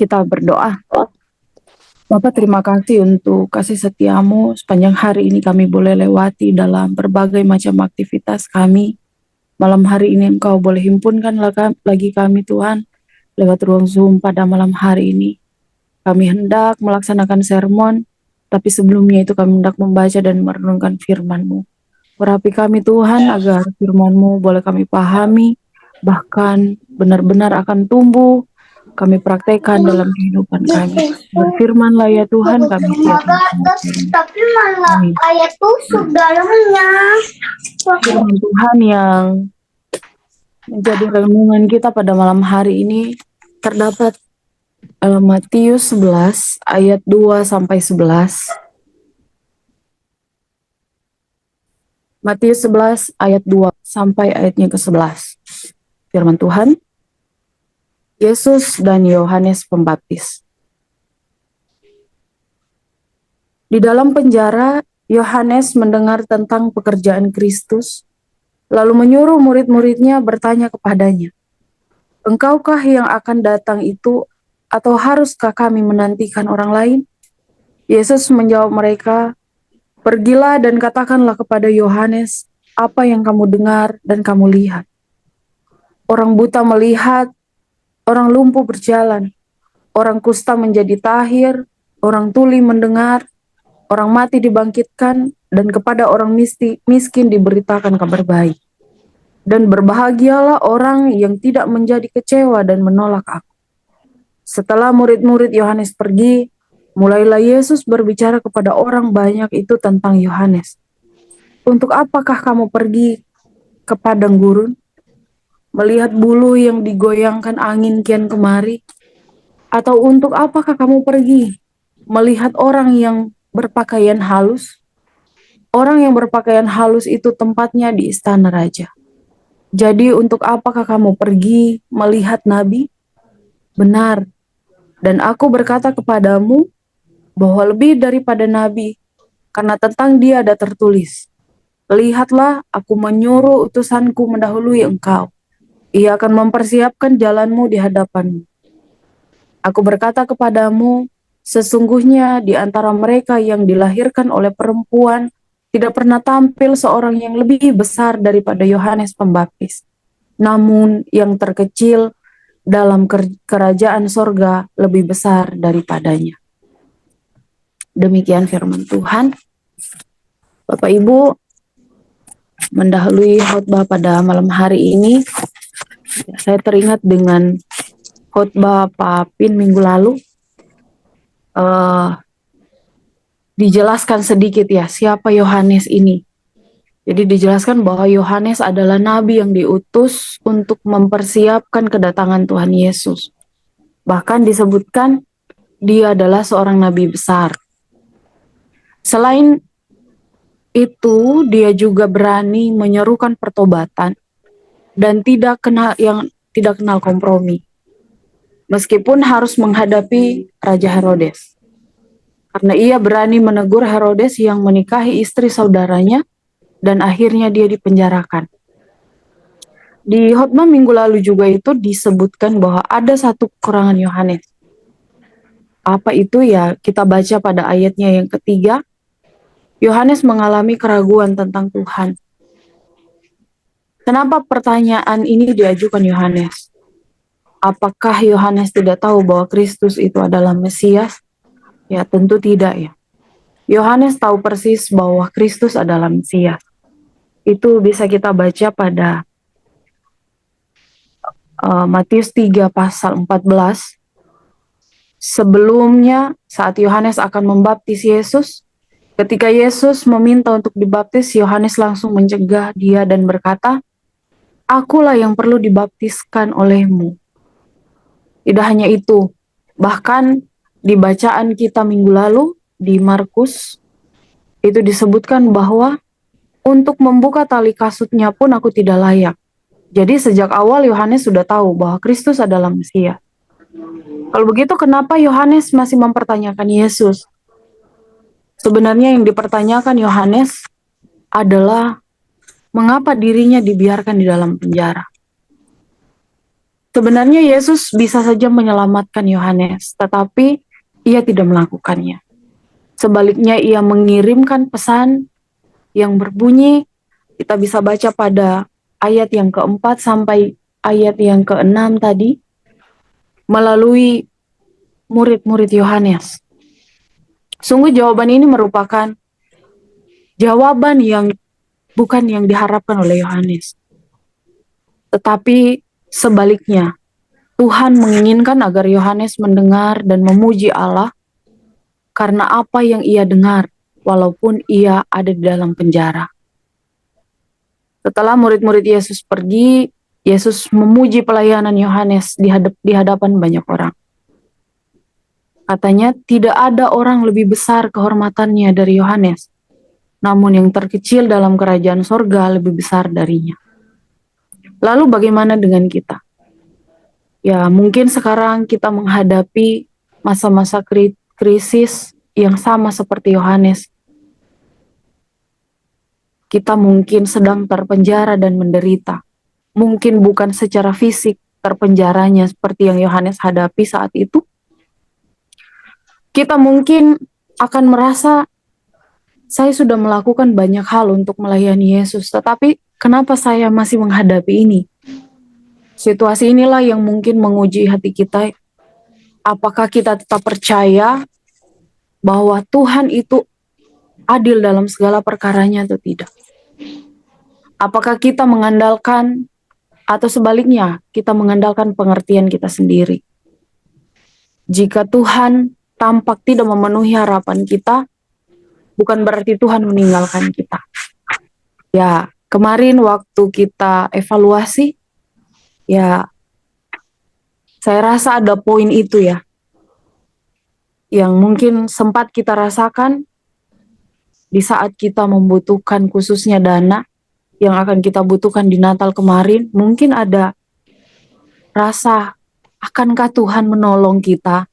Kita berdoa. Bapak, terima kasih untuk kasih setiamu sepanjang hari ini kami boleh lewati dalam berbagai macam aktivitas kami. Malam hari ini Engkau boleh himpunkan lagi kami Tuhan lewat ruang Zoom pada malam hari ini. Kami hendak melaksanakan sermon, tapi sebelumnya itu kami hendak membaca dan merenungkan firman-Mu. Urapi kami Tuhan agar firman-Mu boleh kami pahami, bahkan benar-benar akan tumbuh kami praktekkan dalam kehidupan kami. Berfirmanlah ya Tuhan, kami siap menerima. Tapi malah Amin. ayat tusuk dalamnya. Firman Tuhan yang menjadi renungan kita pada malam hari ini terdapat Matius 11 ayat 2 sampai 11. Matius 11 ayat 2 sampai ayatnya ke-11. Firman Tuhan, Yesus dan Yohanes Pembaptis. Di dalam penjara, Yohanes mendengar tentang pekerjaan Kristus, lalu menyuruh murid-muridnya bertanya kepadanya, "Engkaukah yang akan datang itu, atau haruskah kami menantikan orang lain?" Yesus menjawab mereka, "Pergilah dan katakanlah kepada Yohanes apa yang kamu dengar dan kamu lihat. Orang buta melihat, orang lumpuh berjalan, orang kusta menjadi tahir, orang tuli mendengar, orang mati dibangkitkan, dan kepada orang miskin diberitakan kabar baik. Dan berbahagialah orang yang tidak menjadi kecewa dan menolak aku." Setelah murid-murid Yohanes pergi, mulailah Yesus berbicara kepada orang banyak itu tentang Yohanes. "Untuk apakah kamu pergi ke padang gurun? Melihat bulu yang digoyangkan angin kian kemari? Atau untuk apakah kamu pergi melihat orang yang berpakaian halus? Orang yang berpakaian halus itu tempatnya di istana raja. Jadi untuk apakah kamu pergi melihat nabi? Benar, dan aku berkata kepadamu bahwa lebih daripada nabi, karena tentang dia ada tertulis, 'Lihatlah, aku menyuruh utusanku mendahului engkau. Ia akan mempersiapkan jalanmu di hadapanmu.' Aku berkata kepadamu, sesungguhnya di antara mereka yang dilahirkan oleh perempuan tidak pernah tampil seorang yang lebih besar daripada Yohanes Pembaptis. Namun yang terkecil dalam kerajaan sorga lebih besar daripadanya." Demikian firman Tuhan. Bapak Ibu, mendahului khotbah pada malam hari ini, saya teringat dengan khotbah Pak Pin minggu lalu. Dijelaskan sedikit ya siapa Yohanes ini. Jadi dijelaskan bahwa Yohanes adalah nabi yang diutus untuk mempersiapkan kedatangan Tuhan Yesus. Bahkan disebutkan dia adalah seorang nabi besar. Selain itu, dia juga berani menyerukan pertobatan dan tidak kenal kompromi. Meskipun harus menghadapi Raja Herodes. Karena ia berani menegur Herodes yang menikahi istri saudaranya dan akhirnya dia dipenjarakan. Di khotbah minggu lalu juga itu disebutkan bahwa ada satu kekurangan Yohanes. Apa itu ya? Kita baca pada ayatnya yang ketiga. Yohanes mengalami keraguan tentang Tuhan. Kenapa pertanyaan ini diajukan Yohanes? Apakah Yohanes tidak tahu bahwa Kristus itu adalah Mesias? Ya, tentu tidak ya. Yohanes tahu persis bahwa Kristus adalah Mesias. Itu bisa kita baca pada Matius 3 pasal 14. Sebelumnya, saat Yohanes akan membaptis Yesus, ketika Yesus meminta untuk dibaptis, Yohanes langsung mencegah dia dan berkata, "Akulah yang perlu dibaptiskan olehmu." Tidak hanya itu, bahkan di bacaan kita minggu lalu, di Markus, itu disebutkan bahwa untuk membuka tali kasutnya pun aku tidak layak. Jadi sejak awal Yohanes sudah tahu bahwa Kristus adalah Mesias. Kalau begitu kenapa Yohanes masih mempertanyakan Yesus? Sebenarnya yang dipertanyakan Yohanes adalah mengapa dirinya dibiarkan di dalam penjara. Sebenarnya Yesus bisa saja menyelamatkan Yohanes, tetapi ia tidak melakukannya. Sebaliknya ia mengirimkan pesan yang berbunyi, kita bisa baca pada ayat yang keempat sampai ayat yang keenam tadi, melalui murid-murid Yohanes. Sungguh jawaban ini merupakan jawaban yang bukan yang diharapkan oleh Yohanes. Tetapi sebaliknya, Tuhan menginginkan agar Yohanes mendengar dan memuji Allah karena apa yang ia dengar, walaupun ia ada di dalam penjara. Setelah murid-murid Yesus pergi, Yesus memuji pelayanan Yohanes di hadapan banyak orang. Katanya, tidak ada orang lebih besar kehormatannya dari Yohanes, namun yang terkecil dalam kerajaan sorga lebih besar darinya. Lalu bagaimana dengan kita? Ya, mungkin sekarang kita menghadapi masa-masa krisis yang sama seperti Yohanes. Kita mungkin sedang terpenjara dan menderita. Mungkin bukan secara fisik terpenjaranya seperti yang Yohanes hadapi saat itu. Kita mungkin akan merasa, saya sudah melakukan banyak hal untuk melayani Yesus, tetapi kenapa saya masih menghadapi ini? Situasi inilah yang mungkin menguji hati kita. Apakah kita tetap percaya bahwa Tuhan itu adil dalam segala perkaranya atau tidak? Apakah kita mengandalkan atau sebaliknya kita mengandalkan pengertian kita sendiri? Jika Tuhan tampak tidak memenuhi harapan kita, bukan berarti Tuhan meninggalkan kita. Ya, kemarin waktu kita evaluasi, ya saya rasa ada poin itu ya, yang mungkin sempat kita rasakan di saat kita membutuhkan khususnya dana yang akan kita butuhkan di Natal kemarin. Mungkin ada rasa, akankah Tuhan menolong kita?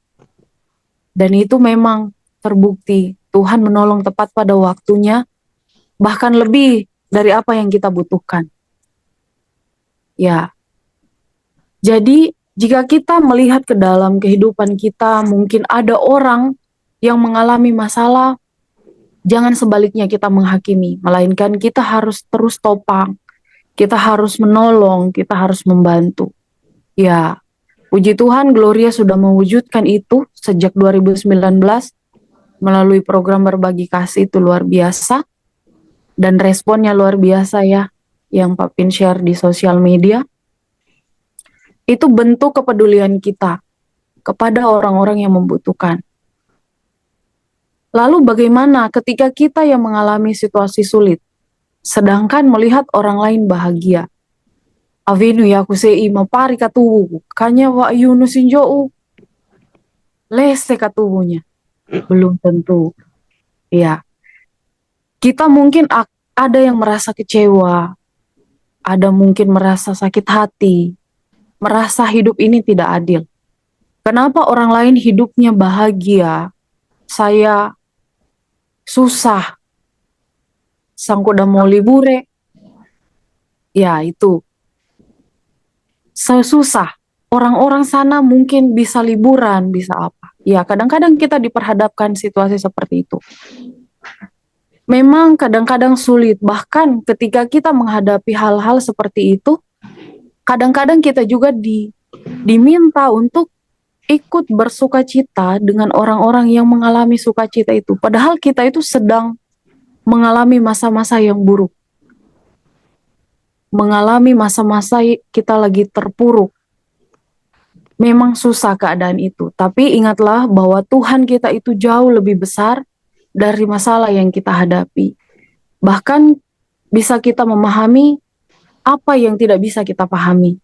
Dan itu memang terbukti, Tuhan menolong tepat pada waktunya, bahkan lebih dari apa yang kita butuhkan. Ya, jadi jika kita melihat ke dalam kehidupan kita, mungkin ada orang yang mengalami masalah, jangan sebaliknya kita menghakimi, melainkan kita harus terus topang, kita harus menolong, kita harus membantu. Ya, puji Tuhan, Gloria sudah mewujudkan itu sejak 2019 melalui program berbagi kasih. Itu luar biasa. Dan responnya luar biasa ya, yang Pak Pin share di sosial media. Itu bentuk kepedulian kita kepada orang-orang yang membutuhkan. Lalu bagaimana ketika kita yang mengalami situasi sulit, sedangkan melihat orang lain bahagia? Avenu ya kusei mapari katubu, kanya wa yunu sinjou, lese katubunya. Belum tentu. Ya, kita mungkin ada yang merasa kecewa, ada mungkin merasa sakit hati, merasa hidup ini tidak adil. Kenapa orang lain hidupnya bahagia, saya susah, sangko mau libure, ya itu. Saya susah, orang-orang sana mungkin bisa liburan, bisa apa. Ya kadang-kadang kita diperhadapkan situasi seperti itu. Memang kadang-kadang sulit, bahkan ketika kita menghadapi hal-hal seperti itu, kadang-kadang kita juga diminta untuk ikut bersukacita dengan orang-orang yang mengalami sukacita itu. Padahal kita itu sedang mengalami masa-masa yang buruk. Mengalami masa-masa kita lagi terpuruk. Memang susah keadaan itu, tapi ingatlah bahwa Tuhan kita itu jauh lebih besar dari masalah yang kita hadapi. Bahkan bisa kita memahami apa yang tidak bisa kita pahami.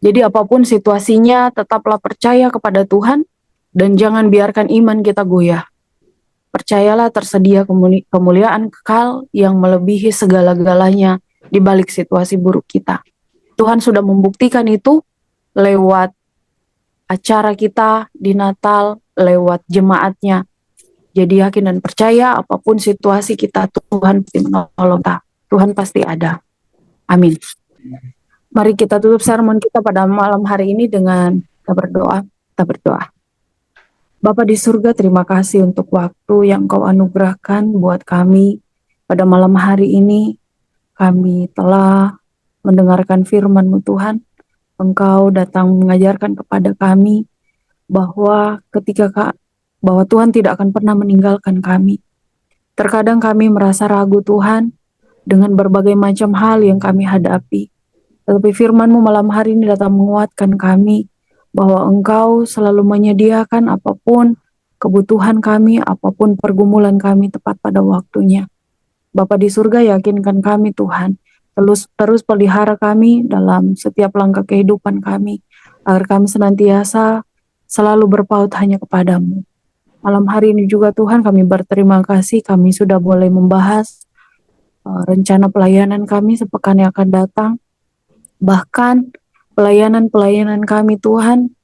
Jadi apapun situasinya, tetaplah percaya kepada Tuhan dan jangan biarkan iman kita goyah. Percayalah tersedia kemuliaan kekal yang melebihi segala-galanya di balik situasi buruk kita. Tuhan sudah membuktikan itu lewat acara kita di Natal, lewat jemaatnya. Jadi yakin dan percaya apapun situasi kita, Tuhan pasti menolong kita. Tuhan pasti ada. Amin. Mari kita tutup sermon kita pada malam hari ini dengan kita berdoa. Kita berdoa. Bapa di surga, terima kasih untuk waktu yang Kau anugerahkan buat kami pada malam hari ini. Kami telah mendengarkan firman-Mu Tuhan. Engkau datang mengajarkan kepada kami bahwa bahwa Tuhan tidak akan pernah meninggalkan kami. Terkadang kami merasa ragu Tuhan dengan berbagai macam hal yang kami hadapi. Tetapi firman-Mu malam hari ini datang menguatkan kami bahwa Engkau selalu menyediakan apapun kebutuhan kami, apapun pergumulan kami tepat pada waktunya. Bapa di surga, yakinkan kami Tuhan, terus pelihara kami dalam setiap langkah kehidupan kami, agar kami senantiasa selalu berpaut hanya kepadamu. Malam hari ini juga Tuhan, kami berterima kasih kami sudah boleh membahas rencana pelayanan kami sepekan yang akan datang. Bahkan pelayanan-pelayanan kami Tuhan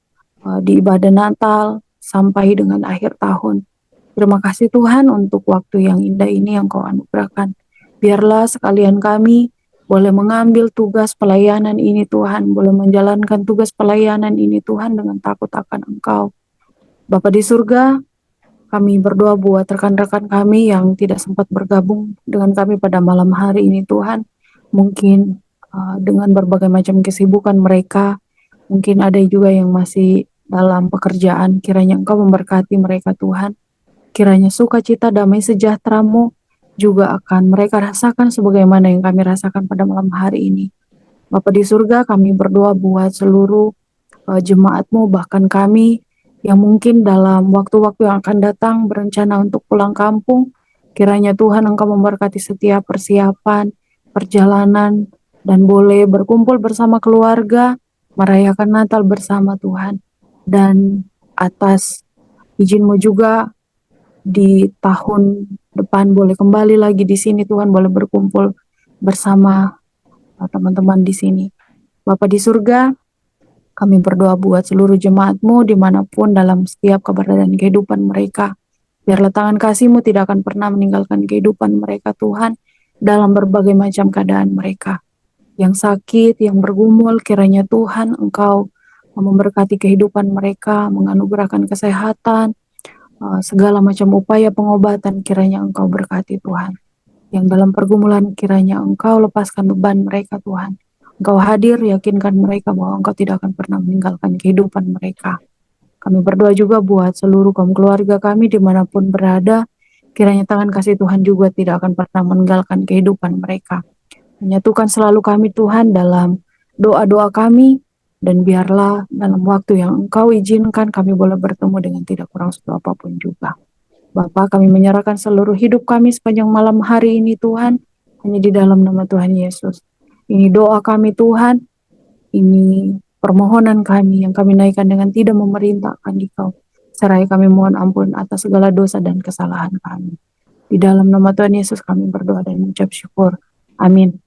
di ibadah Natal sampai dengan akhir tahun. Terima kasih Tuhan untuk waktu yang indah ini yang Kau anugerahkan. Biarlah sekalian kami boleh mengambil tugas pelayanan ini Tuhan, boleh menjalankan tugas pelayanan ini Tuhan dengan takut akan Engkau. Bapa di surga, kami berdoa buat rekan-rekan kami yang tidak sempat bergabung dengan kami pada malam hari ini Tuhan. Mungkin dengan berbagai macam kesibukan mereka, mungkin ada juga yang masih dalam pekerjaan. Kiranya Engkau memberkati mereka Tuhan. Kiranya sukacita damai sejahtera-Mu juga akan mereka rasakan sebagaimana yang kami rasakan pada malam hari ini. Bapa di surga, kami berdoa buat seluruh jemaat-Mu, bahkan kami yang mungkin dalam waktu-waktu yang akan datang berencana untuk pulang kampung. Kiranya Tuhan Engkau memberkati setiap persiapan, perjalanan, dan boleh berkumpul bersama keluarga, merayakan Natal bersama Tuhan. Dan atas izin-Mu juga di tahun depan boleh kembali lagi di sini Tuhan, boleh berkumpul bersama teman-teman di sini. Bapa di surga, kami berdoa buat seluruh jemaat-Mu dimanapun dalam setiap keberadaan kehidupan mereka. Biarlah tangan kasih-Mu tidak akan pernah meninggalkan kehidupan mereka Tuhan dalam berbagai macam keadaan mereka. Yang sakit, yang bergumul, kiranya Tuhan Engkau memberkati kehidupan mereka, menganugerahkan kesehatan, segala macam upaya pengobatan kiranya Engkau berkati Tuhan. Yang dalam pergumulan kiranya Engkau lepaskan beban mereka Tuhan. Engkau hadir, yakinkan mereka bahwa Engkau tidak akan pernah meninggalkan kehidupan mereka. Kami berdoa juga buat seluruh kaum keluarga kami dimanapun berada. Kiranya tangan kasih Tuhan juga tidak akan pernah meninggalkan kehidupan mereka. Menyatukan selalu kami Tuhan dalam doa-doa kami. Dan biarlah dalam waktu yang Engkau izinkan kami boleh bertemu dengan tidak kurang satu apapun juga. Bapa, kami menyerahkan seluruh hidup kami sepanjang malam hari ini Tuhan, hanya di dalam nama Tuhan Yesus. Ini doa kami Tuhan, ini permohonan kami yang kami naikkan dengan tidak memerintahkan di Kau. Seraya kami mohon ampun atas segala dosa dan kesalahan kami. Di dalam nama Tuhan Yesus kami berdoa dan mengucap syukur. Amin.